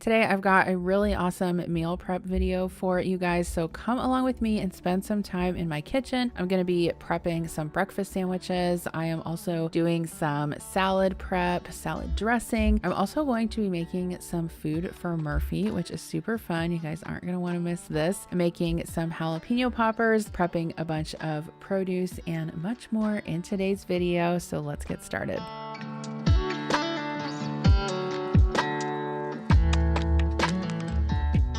Today I've got a really awesome meal prep video for you guys, so come along with me and spend some time in my kitchen. I'm going to be prepping some breakfast sandwiches. I am also doing some salad prep, salad dressing. I'm also going to be making some food for Murphy, which is super fun. You guys aren't going to want to miss this. I'm making some jalapeno poppers, prepping a bunch of produce, and much more in today's video, so let's get started.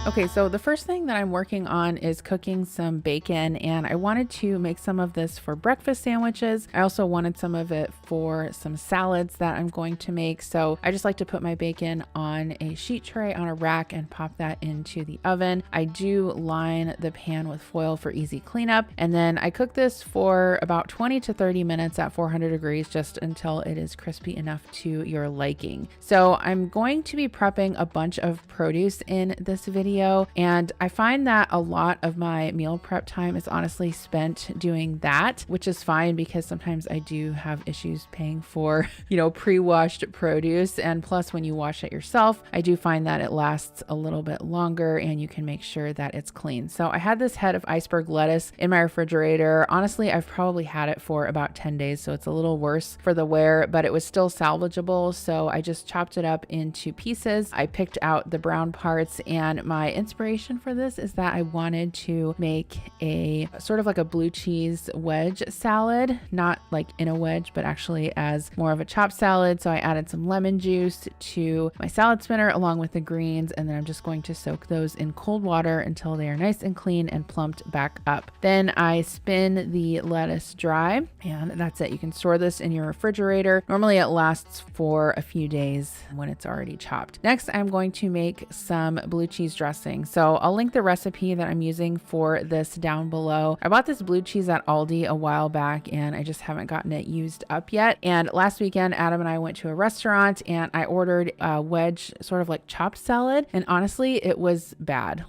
Okay, so the first thing that I'm working on is cooking some bacon, and I wanted to make some of this for breakfast sandwiches. I also wanted some of it for some salads that I'm going to make. So I just like to put my bacon on a sheet tray on a rack and pop that into the oven. I do line the pan with foil for easy cleanup, and then I cook this for about 20 to 30 minutes at 400 degrees just until it is crispy enough to your liking. So I'm going to be prepping a bunch of produce in this video. And I find that a lot of my meal prep time is honestly spent doing that, which is fine because sometimes I do have issues paying for, pre-washed produce. And plus, when you wash it yourself, I do find that it lasts a little bit longer and you can make sure that it's clean. So I had this head of iceberg lettuce in my refrigerator. Honestly, I've probably had it for about 10 days, so it's a little worse for the wear, but it was still salvageable. So I just chopped it up into pieces. I picked out the brown parts, and my inspiration for this is that I wanted to make a sort of like a blue cheese wedge salad, not like in a wedge, but actually as more of a chopped salad. So I added some lemon juice to my salad spinner along with the greens, and then I'm just going to soak those in cold water until they are nice and clean and plumped back up. Then I spin the lettuce dry, and that's it. You can store this in your refrigerator. Normally it lasts for a few days when it's already chopped. Next, I'm going to make some blue cheese dressing. So I'll link the recipe that I'm using for this down below. I bought this blue cheese at Aldi a while back, and I just haven't gotten it used up yet. And last weekend, Adam and I went to a restaurant and I ordered a wedge sort of like chopped salad. And honestly, it was bad.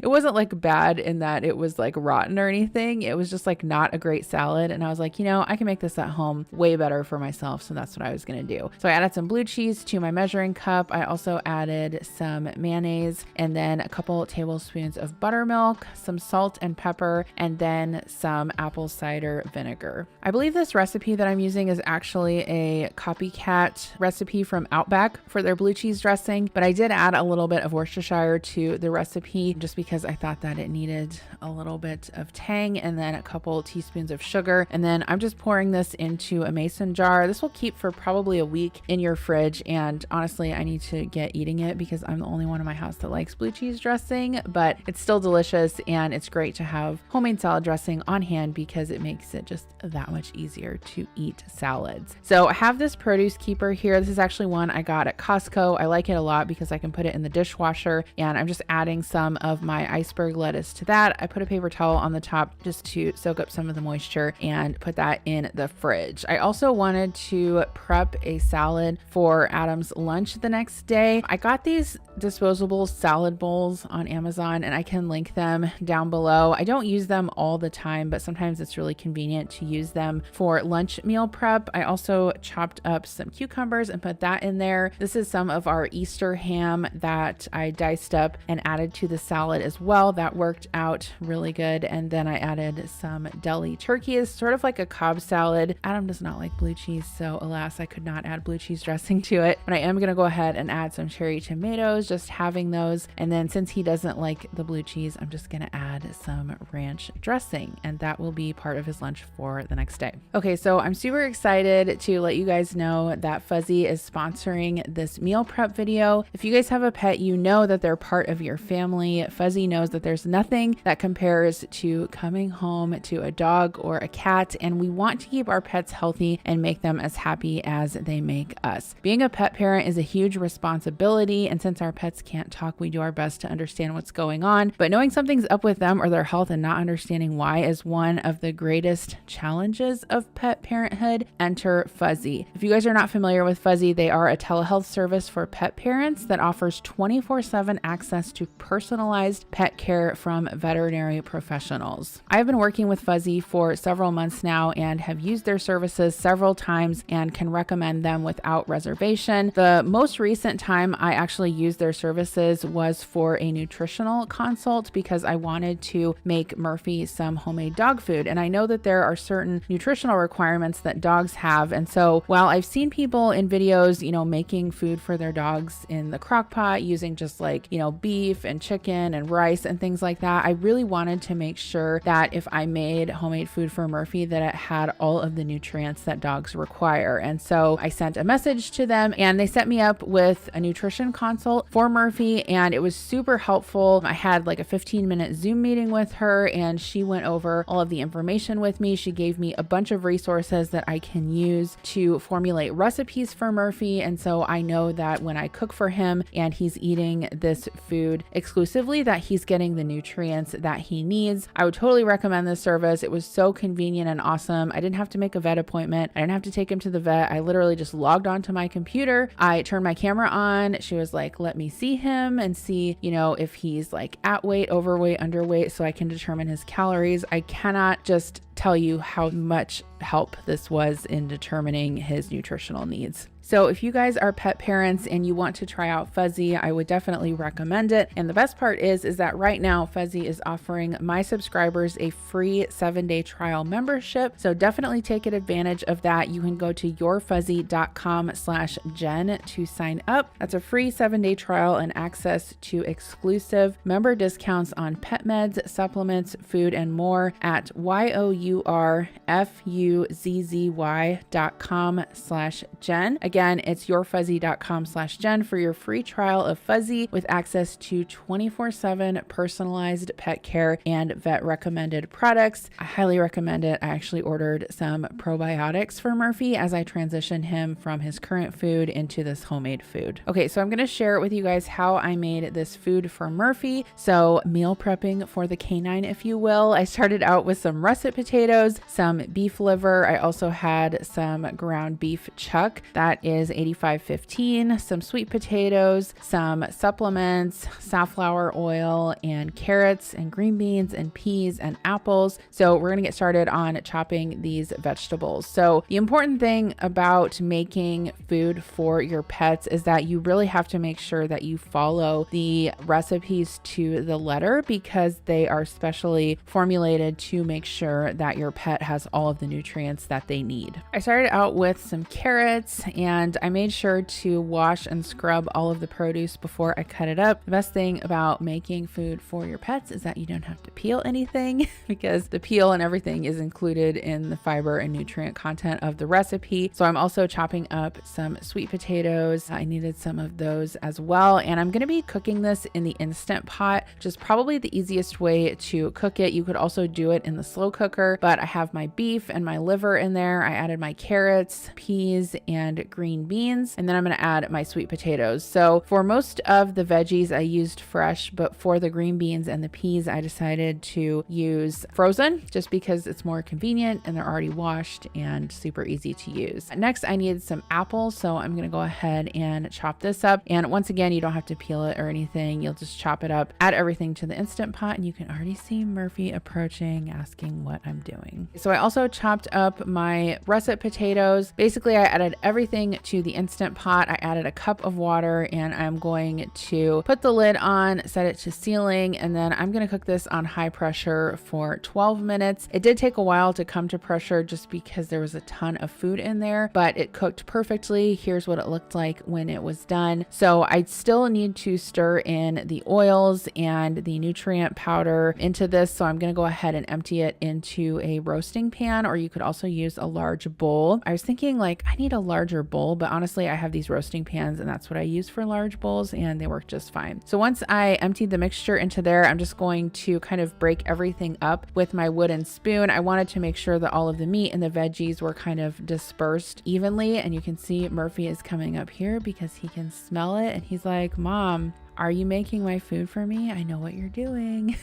It wasn't like bad in that it was like rotten or anything. It was just like not a great salad. And I was like, I can make this at home way better for myself. So that's what I was going to do. So I added some blue cheese to my measuring cup. I also added some mayonnaise and then a couple tablespoons of buttermilk, some salt and pepper, and then some apple cider vinegar. I believe this recipe that I'm using is actually a copycat recipe from Outback for their blue cheese dressing, but I did add a little bit of Worcestershire to the recipe just because I thought that it needed a little bit of tang, and then a couple teaspoons of sugar. And then I'm just pouring this into a mason jar. This will keep for probably a week in your fridge. And honestly, I need to get eating it because I'm the only one in my house that likes blue cheese dressing, but it's still delicious. And it's great to have homemade salad dressing on hand because it makes it just that much easier to eat salads. So I have this produce keeper here. This is actually one I got at Costco. I like it a lot because I can put it in the dishwasher, and I'm just adding some of my iceberg lettuce to that. I put a paper towel on the top just to soak up some of the moisture and put that in the fridge. I also wanted to prep a salad for Adam's lunch the next day. I got these disposable salad bowls on Amazon, and I can link them down below. I don't use them all the time, but sometimes it's really convenient to use them for lunch meal prep. I also chopped up some cucumbers and put that in there. This is some of our Easter ham that I diced up and added to the salad as well. That worked out really good. And then I added some deli turkey. It's sort of like a Cobb salad. Adam does not like blue cheese, so alas, I could not add blue cheese dressing to it. But I am going to go ahead and add some cherry tomatoes, just having those. And then since he doesn't like the blue cheese, I'm just going to add some ranch dressing, and that will be part of his lunch for the next day. Okay, so I'm super excited to let you guys know that Fuzzy is sponsoring this meal prep video. If you guys have a pet, you know that they're part of your family. Fuzzy knows that there's nothing that compares to coming home to a dog or a cat, and we want to keep our pets healthy and make them as happy as they make us. Being a pet parent is a huge responsibility, and since our pets can't talk, we do our best to understand what's going on, but knowing something's up with them or their health and not understanding why is one of the greatest challenges of pet parenthood. Enter Fuzzy. If you guys are not familiar with Fuzzy, they are a telehealth service for pet parents that offers 24/7 access to personalized personalized pet care from veterinary professionals. I've been working with Fuzzy for several months now and have used their services several times and can recommend them without reservation. The most recent time I actually used their services was for a nutritional consult because I wanted to make Murphy some homemade dog food. And I know that there are certain nutritional requirements that dogs have. And so while I've seen people in videos, making food for their dogs in the crock pot using just like, beef and chicken and rice and things like that, I really wanted to make sure that if I made homemade food for Murphy, that it had all of the nutrients that dogs require. And so I sent a message to them and they set me up with a nutrition consult for Murphy, and it was super helpful. I had like a 15-minute Zoom meeting with her and she went over all of the information with me. She gave me a bunch of resources that I can use to formulate recipes for Murphy. And so I know that when I cook for him and he's eating this food exclusively, that he's getting the nutrients that he needs. I would totally recommend this service. It was so convenient and awesome. I didn't have to make a vet appointment. I didn't have to take him to the vet. I literally just logged onto my computer. I turned my camera on. She was like, let me see him and see, if he's like at weight, overweight, underweight, so I can determine his calories. I cannot just tell you how much help this was in determining his nutritional needs. So if you guys are pet parents and you want to try out Fuzzy, I would definitely recommend it. And the best part is that right now Fuzzy is offering my subscribers a free 7-day trial membership. So definitely take advantage of that. You can go to yourfuzzy.com/Jen to sign up. That's a free 7-day trial and access to exclusive member discounts on pet meds, supplements, food, and more at yourfuzzy.com/Jen. Again, it's yourfuzzy.com/Jen for your free trial of Fuzzy with access to 24/7 personalized pet care and vet recommended products. I highly recommend it. I actually ordered some probiotics for Murphy as I transition him from his current food into this homemade food. Okay, so I'm going to share with you guys how I made this food for Murphy. So meal prepping for the canine, if you will. I started out with some russet potatoes, some beef liver. I also had some ground beef chuck that is 85/15, some sweet potatoes, some supplements, safflower oil, and carrots and green beans and peas and apples. So we're going to get started on chopping these vegetables. So the important thing about making food for your pets is that you really have to make sure that you follow the recipes to the letter because they are specially formulated to make sure that your pet has all of the nutrients that they need. I started out with some carrots and I made sure to wash and scrub all of the produce before I cut it up. The best thing about making food for your pets is that you don't have to peel anything because the peel and everything is included in the fiber and nutrient content of the recipe. So I'm also chopping up some sweet potatoes. I needed some of those as well. And I'm going to be cooking this in the Instant Pot, which is probably the easiest way to cook it. You could also do it in the slow cooker, but I have my beef and my liver in there. I added my carrots, peas, and green beans, and then I'm going to add my sweet potatoes. So for most of the veggies I used fresh, but for the green beans and the peas I decided to use frozen just because it's more convenient and they're already washed and super easy to use. Next I needed some apples, so I'm going to go ahead and chop this up, and once again you don't have to peel it or anything, you'll just chop it up, add everything to the Instant Pot, and you can already see Murphy approaching asking what I'm doing. So I also chopped up my russet potatoes. Basically I added everything to the Instant Pot. I added a cup of water and I'm going to put the lid on, set it to sealing, and then I'm going to cook this on high pressure for 12 minutes. It did take a while to come to pressure just because there was a ton of food in there, but it cooked perfectly. Here's what it looked like when it was done. So I still need to stir in the oils and the nutrient powder into this. So I'm going to go ahead and empty it into a roasting pan, or you could also use a large bowl. I was thinking like I need a larger bowl, but honestly I have these roasting pans and that's what I use for large bowls and they work just fine. So once I emptied the mixture into there, I'm just going to kind of break everything up with my wooden spoon. I wanted to make sure that all of the meat and the veggies were kind of dispersed evenly, and you can see Murphy is coming up here because he can smell it and he's like, Mom, are you making my food for me? I know what you're doing.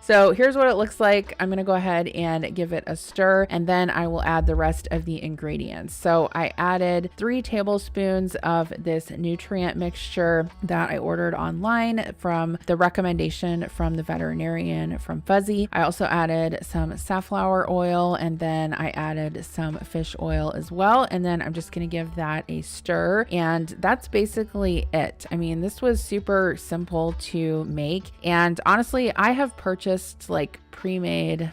So here's what it looks like. I'm gonna go ahead and give it a stir, and then I will add the rest of the ingredients. So I added 3 tablespoons of this nutrient mixture that I ordered online from the recommendation from the veterinarian from Fuzzy. I also added some safflower oil, and then I added some fish oil as well. And then I'm just gonna give that a stir, and that's basically it. I mean, this was super simple to make, and honestly, I have purchased like pre-made,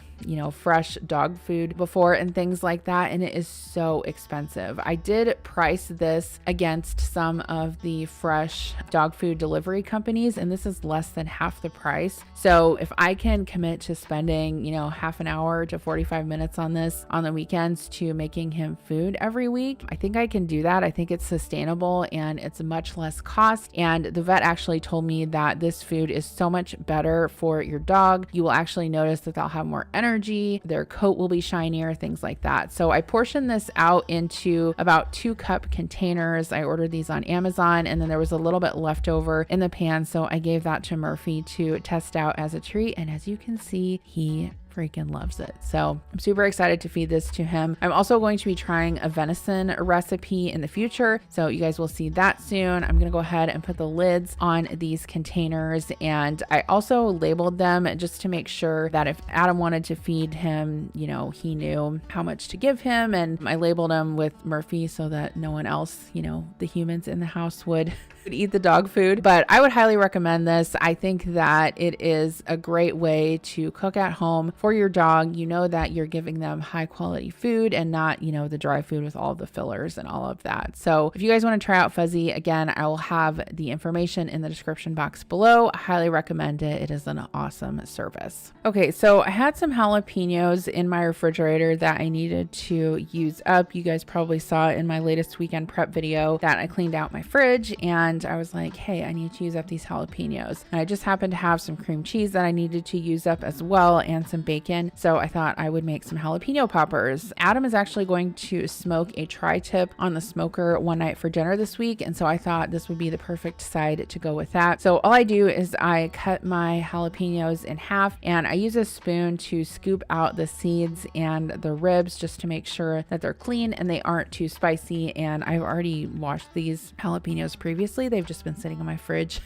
fresh dog food before and things like that, and it is so expensive. I did price this against some of the fresh dog food delivery companies, and this is less than half the price. So if I can commit to spending, half an hour to 45 minutes on this on the weekends to making him food every week, I think I can do that. I think it's sustainable and it's much less cost. And the vet actually told me that this food is so much better for your dog. You will actually notice that they'll have more energy, their coat will be shinier, things like that. So I portioned this out into about 2-cup containers. I ordered these on Amazon, and then there was a little bit left over in the pan, so I gave that to Murphy to test out as a treat, and as you can see, he freaking loves it. So I'm super excited to feed this to him. I'm also going to be trying a venison recipe in the future, so you guys will see that soon. I'm gonna go ahead and put the lids on these containers, and I also labeled them just to make sure that if Adam wanted to feed him, he knew how much to give him, and I labeled them with Murphy so that no one else, the humans in the house would eat the dog food. But I would highly recommend this. I think that it is a great way to cook at home for your dog. You know that you're giving them high quality food and not, the dry food with all the fillers and all of that. So if you guys want to try out Fuzzy, again, I will have the information in the description box below. I highly recommend it. It is an awesome service. Okay, so I had some jalapenos in my refrigerator that I needed to use up. You guys probably saw in my latest weekend prep video that I cleaned out my fridge, and I was like, hey, I need to use up these jalapenos. And I just happened to have some cream cheese that I needed to use up as well, and some bacon. So I thought I would make some jalapeno poppers. Adam is actually going to smoke a tri-tip on the smoker one night for dinner this week. And so I thought this would be the perfect side to go with that. So all I do is I cut my jalapenos in half, and I use a spoon to scoop out the seeds and the ribs just to make sure that they're clean and they aren't too spicy. And I've already washed these jalapenos previously. They've just been sitting in my fridge,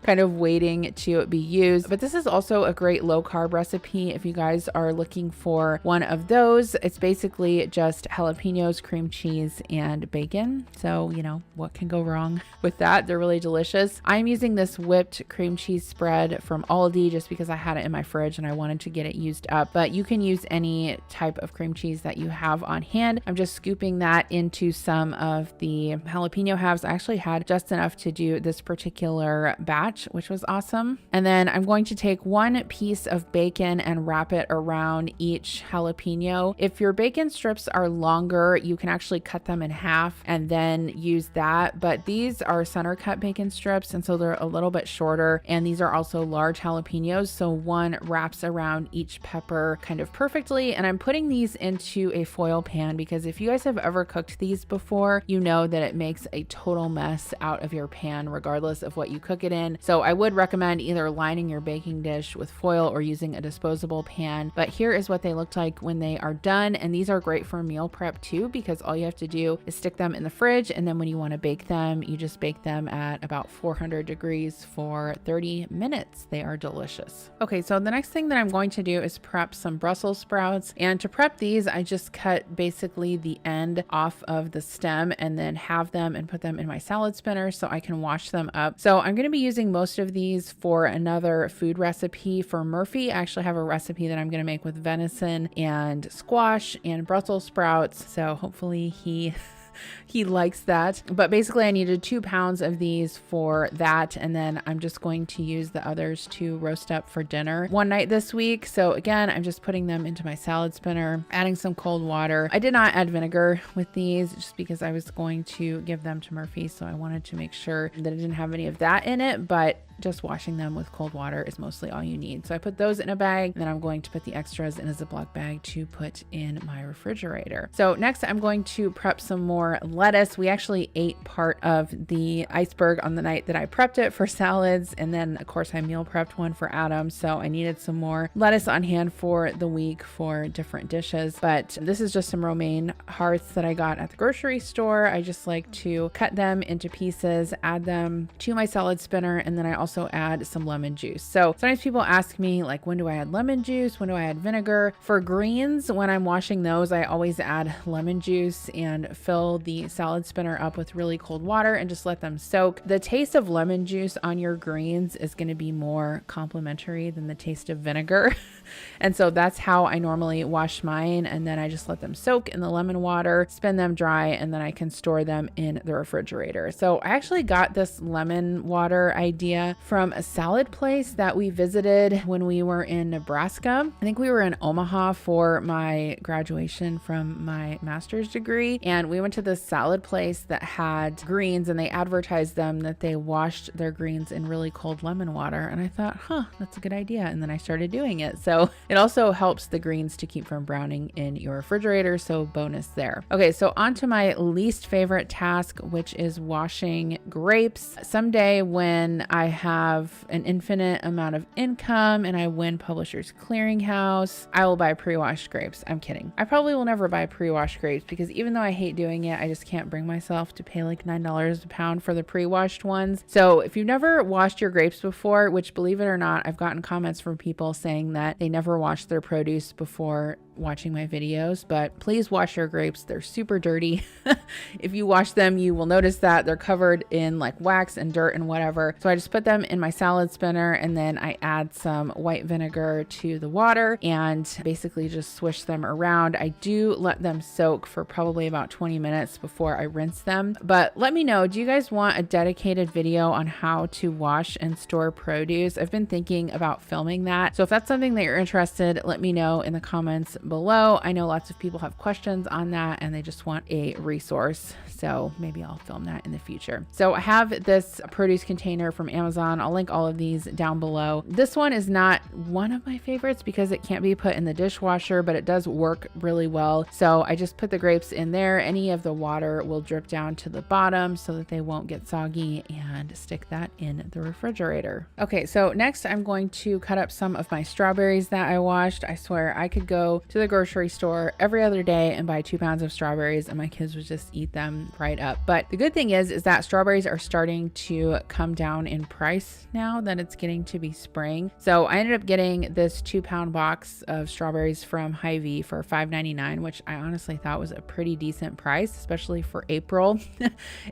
kind of waiting to be used. But this is also a great low carb recipe if you guys are looking for one of those. It's basically just jalapenos, cream cheese, and bacon. So, what can go wrong with that? They're really delicious. I'm using this whipped cream cheese spread from Aldi just because I had it in my fridge and I wanted to get it used up. But you can use any type of cream cheese that you have on hand. I'm just scooping that into some of the jalapeno halves. I actually had just enough to do this particular batch, which was awesome. And then I'm going to take 1 piece of bacon and wrap it around each jalapeno. If your bacon strips are longer, you can actually cut them in half and then use that. But these are center cut bacon strips, and so they're a little bit shorter. And these are also large jalapenos, so one wraps around each pepper kind of perfectly. And I'm putting these into a foil pan because if you guys have ever cooked these before, you know that it makes a total mess out of your pan regardless of what you cook it in. So I would recommend either lining your baking dish with foil or using a disposable pan. But here is what they looked like when they are done. And these are great for meal prep too, because all you have to do is stick them in the fridge, and then when you want to bake them, you just bake them at about 400 degrees for 30 minutes. They are delicious. Okay, so the next thing that I'm going to do is prep some Brussels sprouts. And to prep these, I just cut basically the end off of the stem and then have them and put them in my salad spinner so I can wash them up. So I'm going to be using most of these for another food recipe for Murphy. I actually have a recipe that I'm going to make with venison and squash and Brussels sprouts. So hopefully he likes that. But basically I needed 2 pounds of these for that, and then I'm just going to use the others to roast up for dinner one night this week. So again, I'm just putting them into my salad spinner, adding some cold water. I did not add vinegar with these just because I was going to give them to Murphy, so I wanted to make sure that it didn't have any of that in it. But just washing them with cold water is mostly all you need. So I put those in a bag, and then I'm going to put the extras in a Ziploc bag to put in my refrigerator. So next I'm going to prep some more lettuce. We actually ate part of the iceberg on the night that I prepped it for salads, and then of course I meal prepped one for Adam, so I needed some more lettuce on hand for the week for different dishes. But this is just some romaine hearts that I got at the grocery store. I just like to cut them into pieces, add them to my salad spinner, and then I also add some lemon juice. So sometimes people ask me, like, when do I add lemon juice? When do I add vinegar? For greens, when I'm washing those, I always add lemon juice and fill the salad spinner up with really cold water and just let them soak. The taste of lemon juice on your greens is going to be more complimentary than the taste of vinegar. And so that's how I normally wash mine. And then I just let them soak in the lemon water, spin them dry, and then I can store them in the refrigerator. So I actually got this lemon water idea from a salad place that we visited when we were in Nebraska. I think we were in Omaha for my graduation from my master's degree. And we went to this salad place that had greens, and they advertised them that they washed their greens in really cold lemon water. And I thought, that's a good idea. And then I started doing it. So it also helps the greens to keep from browning in your refrigerator. So bonus there. Okay, so on to my least favorite task, which is washing grapes. Someday when I have an infinite amount of income and I win Publishers Clearinghouse, I will buy pre-washed grapes. I'm kidding. I probably will never buy pre-washed grapes because even though I hate doing it, I just can't bring myself to pay like $9 a pound for the pre-washed ones. So if you've never washed your grapes before, which believe it or not, I've gotten comments from people saying that they never washed their produce before watching my videos, but please wash your grapes. They're super dirty. If you wash them, you will notice that they're covered in like wax and dirt and whatever. So I just put them in my salad spinner, and then I add some white vinegar to the water and basically just swish them around. I do let them soak for probably about 20 minutes before I rinse them. But let me know, do you guys want a dedicated video on how to wash and store produce? I've been thinking about filming that. So if that's something that you're interested, let me know in the comments below. I know lots of people have questions on that and they just want a resource. So maybe I'll film that in the future. So I have this produce container from Amazon. I'll link all of these down below. This one is not one of my favorites because it can't be put in the dishwasher, but it does work really well. So I just put the grapes in there. Any of the water will drip down to the bottom so that they won't get soggy, and stick that in the refrigerator. Okay, so next I'm going to cut up some of my strawberries that I washed. I swear I could go to the grocery store every other day and buy 2 pounds of strawberries and my kids would just eat them right up. But the good thing is that strawberries are starting to come down in price now that it's getting to be spring. So I ended up getting this 2-pound box of strawberries from Hy-Vee for $5.99, which I honestly thought was a pretty decent price, especially for April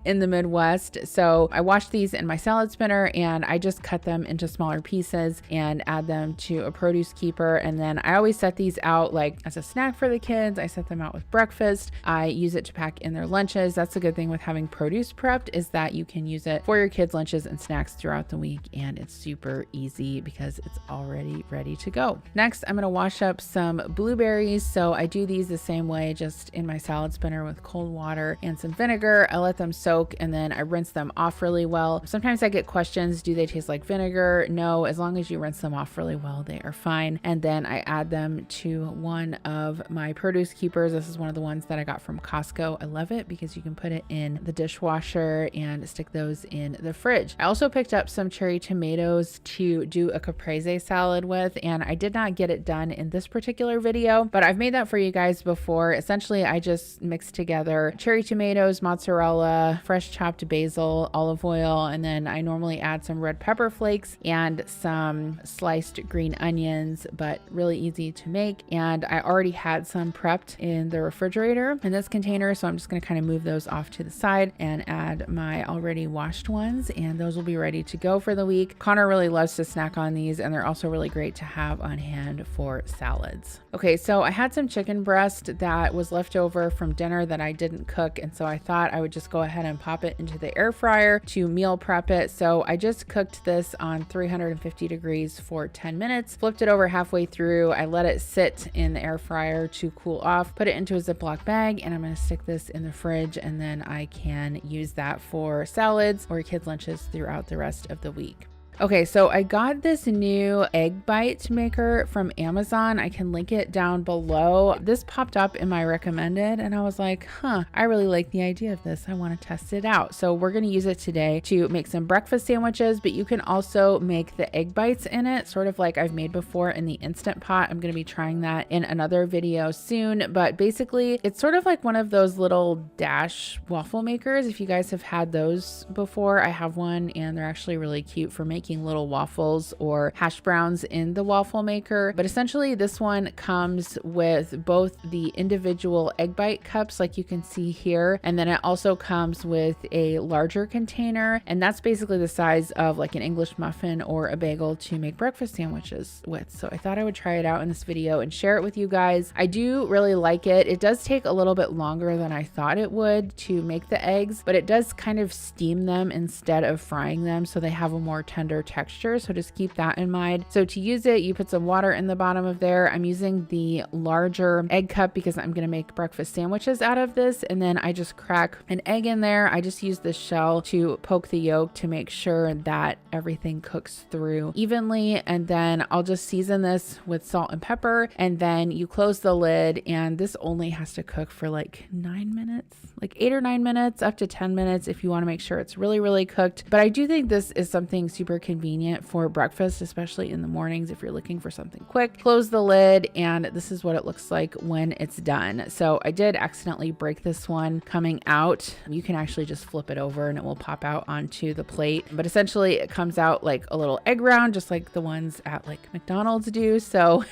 in the Midwest. So I washed these in my salad spinner and I just cut them into smaller pieces and add them to a produce keeper. And then I always set these out like as a snack for the kids. I set them out with breakfast. I use it to pack in their lunches. That's the good thing with having produce prepped, is that you can use it for your kids' lunches and snacks throughout the week, and it's super easy because it's already ready to go. Next, I'm going to wash up some blueberries. So I do these the same way, just in my salad spinner with cold water and some vinegar. I let them soak and then I rinse them off really well. Sometimes I get questions, do they taste like vinegar? No, as long as you rinse them off really well, they are fine. And then I add them to one of my produce keepers. This is one of the ones that I got from Costco. I love it because you can put it in the dishwasher and stick those in the fridge. I also picked up some cherry tomatoes to do a caprese salad with, and I did not get it done in this particular video, but I've made that for you guys before. Essentially, I just mixed together cherry tomatoes, mozzarella, fresh chopped basil, olive oil, and then I normally add some red pepper flakes and some sliced green onions, but really easy to make. And I already had some prepped in the refrigerator in this container, so I'm just going to kind of move those off to the side and add my already washed ones, and those will be ready to go for the week. Connor really loves to snack on these, and they're also really great to have on hand for salads. Okay, so I had some chicken breast that was left over from dinner that I didn't cook, and so I thought I would just go ahead and pop it into the air fryer to meal prep it. So I just cooked this on 350 degrees for 10 minutes, flipped it over halfway through. I let it sit in the air fryer to cool off, put it into a Ziploc bag, and I'm going to stick this in the fridge, and then I can use that for salads or kids' lunches throughout the rest of the week. Okay, so I got this new egg bite maker from Amazon. I can link it down below. This popped up in my recommended and I was like, I really like the idea of this. I want to test it out. So we're going to use it today to make some breakfast sandwiches, but you can also make the egg bites in it, sort of like I've made before in the Instant Pot. I'm going to be trying that in another video soon, but basically it's sort of like one of those little dash waffle makers. If you guys have had those before, I have one and they're actually really cute for making little waffles or hash browns in the waffle maker. But essentially this one comes with both the individual egg bite cups like you can see here, and then it also comes with a larger container, and that's basically the size of like an English muffin or a bagel to make breakfast sandwiches with. So I thought I would try it out in this video and share it with you guys. I do really like it. It does take a little bit longer than I thought it would to make the eggs, but it does kind of steam them instead of frying them, so they have a more tender texture. So just keep that in mind. So to use it, you put some water in the bottom of there. I'm using the larger egg cup because I'm going to make breakfast sandwiches out of this. And then I just crack an egg in there. I just use the shell to poke the yolk to make sure that everything cooks through evenly. And then I'll just season this with salt and pepper. And then you close the lid, and this only has to cook for like 9 minutes, like 8 or 9 minutes, up to 10 minutes if you want to make sure it's really, really cooked. But I do think this is something super convenient for breakfast, especially in the mornings if you're looking for something quick. Close the lid, and this is what it looks like when it's done. So I did accidentally break this one coming out. You can actually just flip it over and it will pop out onto the plate. But essentially it comes out like a little egg round, just like the ones at like McDonald's do. So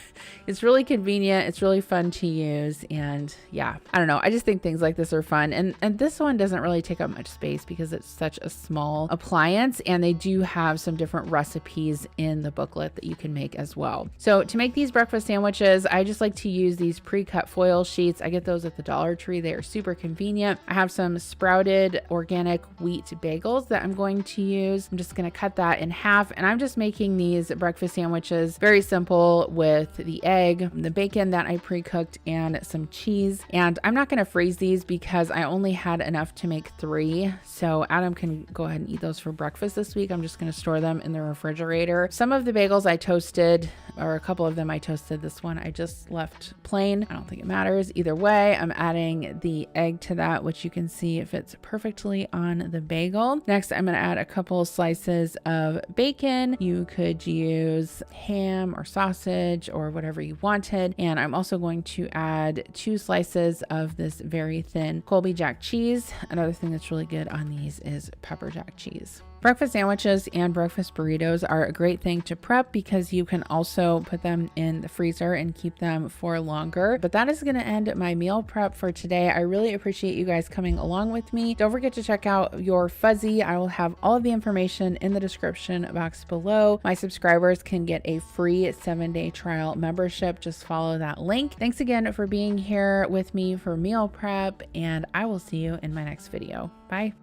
it's really convenient. It's really fun to use. And yeah, I don't know. I just think things like this are fun. And this one doesn't really take up much space because it's such a small appliance, and they do have some different recipes in the booklet that you can make as well. So to make these breakfast sandwiches, I just like to use these pre-cut foil sheets. I get those at the Dollar Tree. They are super convenient. I have some sprouted organic wheat bagels that I'm going to use. I'm just going to cut that in half, and I'm just making these breakfast sandwiches very simple with the egg, the bacon that I pre-cooked, and some cheese. And I'm not going to freeze these because I only had enough to make 3. So Adam can go ahead and eat those for breakfast this week. I'm just going to store them in the refrigerator. Some of the bagels I toasted, or a couple of them I toasted. This one I just left plain. I don't think it matters. Either way, I'm adding the egg to that, which you can see fits perfectly on the bagel. Next, I'm going to add a couple slices of bacon. You could use ham or sausage or whatever you wanted. And I'm also going to add 2 slices of this very thin Colby Jack cheese. Another thing that's really good on these is pepper jack cheese. Breakfast sandwiches and breakfast burritos are a great thing to prep because you can also put them in the freezer and keep them for longer. But that is going to end my meal prep for today. I really appreciate you guys coming along with me. Don't forget to check out your fuzzy. I will have all of the information in the description box below. My subscribers can get a free 7-day trial membership. Just follow that link. Thanks again for being here with me for meal prep, and I will see you in my next video. Bye.